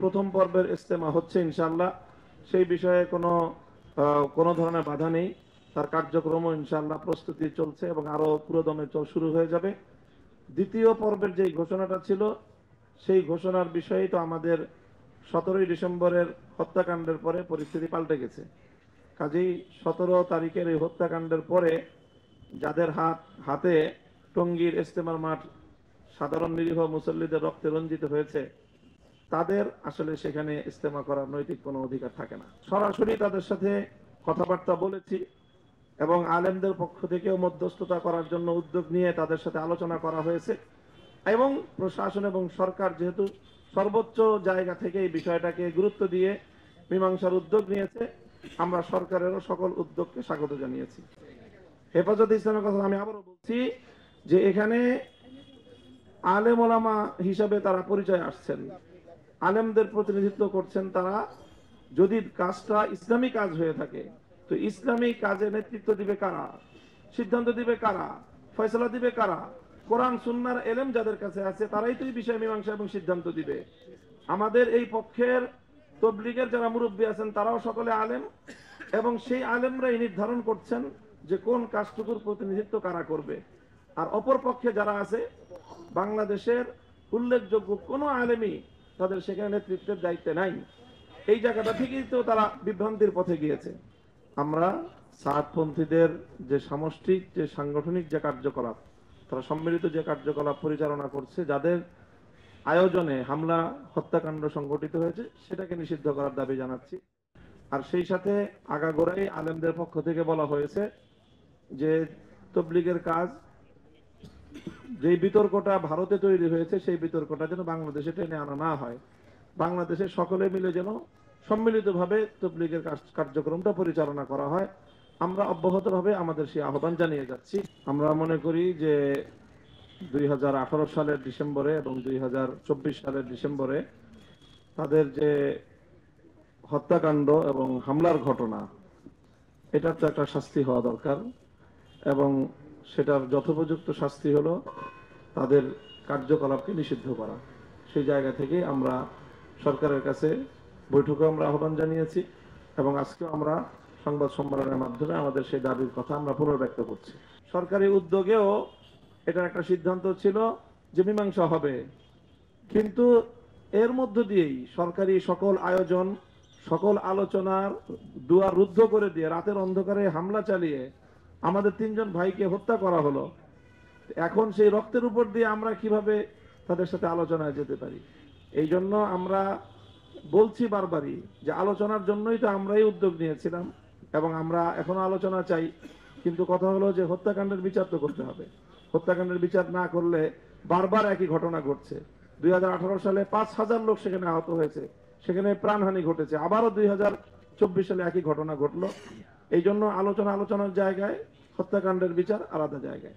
প্রথম পর্বের ইজতেমা হচ্ছে ইনশাআল্লাহ, সেই বিষয়ে কোনো ধরনের বাধা নেই। তার কার্যক্রমও ইনশাআল্লাহ প্রস্তুতি চলছে এবং আরো পুরোদমে শুরু হয়ে যাবে। দ্বিতীয় পর্বের যে ঘোষণাটা ছিল, সেই ঘোষণার বিষয়ে তো আমাদের 17ই ডিসেম্বরের হত্যাকাণ্ডের পরে পরিস্থিতি পাল্টে গেছে। কাজেই 17 তারিখের এই হত্যাকাণ্ডের পরে যাদের হাতে টঙ্গীর ইজতেমার মাঠ সাধারণ নিরীহ মুসল্লিদের রক্তে রঞ্জিত হয়েছে, তাদের আসলে সেখানে ইজতেমা করার নৈতিক কোনো অধিকার থাকে না। সরাসরি তাদের সাথে কথাবার্তা বলেছি এবং আলেমদের পক্ষ থেকেও মধ্যস্থতা করার জন্য উদ্যোগ নিয়ে তাদের সাথে আলোচনা করা হয়েছে এবং প্রশাসন এবং সরকার যেহেতু সর্বোচ্চ জায়গা থেকে এই বিষয়টাকে গুরুত্ব দিয়ে মীমাংসার উদ্যোগ নিয়েছে, আমরা সরকারেরও সকল উদ্যোগকে স্বাগত জানিয়েছি। হেফাজতে ইসলামের কথা আমি আবারও বলছি যে এখানে আলেম ওলামা হিসাবে তারা পরিচয় আসছেন, আলেমদের প্রতিনিধিত্ব করছেন। তারা যদি কাজটা ইসলামী কাজ হয়ে থাকে, তো ইসলামী কাজে নেতৃত্ব দিবে কারা, সিদ্ধান্ত দিবে কারা, ফয়সালা দিবে কারা? কোরআন সুন্নাহর এলেম যাদের কাছে আছে তারাই তো এই বিষয়ে মীমাংসা এবং সিদ্ধান্ত দিবে। আমাদের এই পক্ষের তবলিগের যারা মুরব্বী আছেন তারাও সকলে আলেম এবং সেই আলেমরাই নির্ধারণ করছেন যে কোন কাজটুকুর প্রতিনিধিত্ব কারা করবে। আর অপর পক্ষে যারা আছে, বাংলাদেশের উল্লেখযোগ্য কোনো আলেমই তাদের সেখানে নেতৃত্বের দায়িত্বে নাই। এই জায়গাটা থেকেই তো তারা বিভ্রান্তির পথে গিয়েছে। আমরা সাতপন্থীদের যে সামষ্টিক যে সাংগঠনিক যে কার্যকলাপ, তারা সম্মিলিত যে কার্যকলাপ পরিচালনা করছে, যাদের আয়োজনে হামলা হত্যাকাণ্ড সংঘটিত হয়েছে, সেটাকে নিষিদ্ধ করার দাবি জানাচ্ছি। আর সেই সাথে আগাগোড়াই আলেমদের পক্ষ থেকে বলা হয়েছে যে তবলিগের কাজ, যে বিতর্কটা ভারতে তৈরি হয়েছে সেই বিতর্কটা যেন বাংলাদেশে টেনে আনা না হয়, বাংলাদেশের সকলে মিলে যেন সম্মিলিতভাবে তবলিগের কার্যক্রমটা পরিচালনা করা হয়। আমরা অব্যাহতভাবে আমাদের সেই আহ্বান জানিয়ে যাচ্ছি। আমরা মনে করি যে 2018 সালের ডিসেম্বরে এবং 2024 সালের ডিসেম্বরে তাদের যে হত্যাকাণ্ড এবং হামলার ঘটনা, এটার তো একটা শাস্তি হওয়া দরকার এবং সেটার যথোপযুক্ত শাস্তি হলো তাদের কার্যকলাপকে নিষিদ্ধ করা। সেই জায়গা থেকে আমরা সরকারের কাছে বৈঠকে আমরা আহ্বান জানিয়েছি এবং আজকেও আমরা সংবাদ সম্মেলনের মাধ্যমে আমাদের সেই দাবির কথা আমরা পুনর্ব্যক্ত করছি। সরকারি উদ্যোগেও এটা একটা সিদ্ধান্ত ছিল যে মীমাংসা হবে, কিন্তু এর মধ্য দিয়েই সরকারি সকল আয়োজন, সকল আলোচনার দুয়ার রুদ্ধ করে দিয়ে রাতের অন্ধকারে হামলা চালিয়ে আমাদের 3 জন ভাইকে হত্যা করা হলো। এখন সেই রক্তের উপর দিয়ে আমরা কিভাবে তাদের সাথে আলোচনায় যেতে পারি? এই জন্য আমরা বলছি বারবারই যে আলোচনার জন্যই তো আমরাই উদ্যোগ নিয়েছিলাম এবং আমরা এখনো আলোচনা চাই, কিন্তু কথা হলো যে হত্যাকাণ্ডের বিচার তো করতে হবে। হত্যাকাণ্ডের বিচার না করলে বারবার একই ঘটনা ঘটছে। 2018 সালে 5,000 লোক সেখানে আহত হয়েছে, সেখানে প্রাণহানি ঘটেছে, আবারও 2024 সালে একই ঘটনা ঘটলো। এই জন্য আলোচনার জায়গায়, হত্যাকাণ্ডের বিচার আলাদা জায়গায়।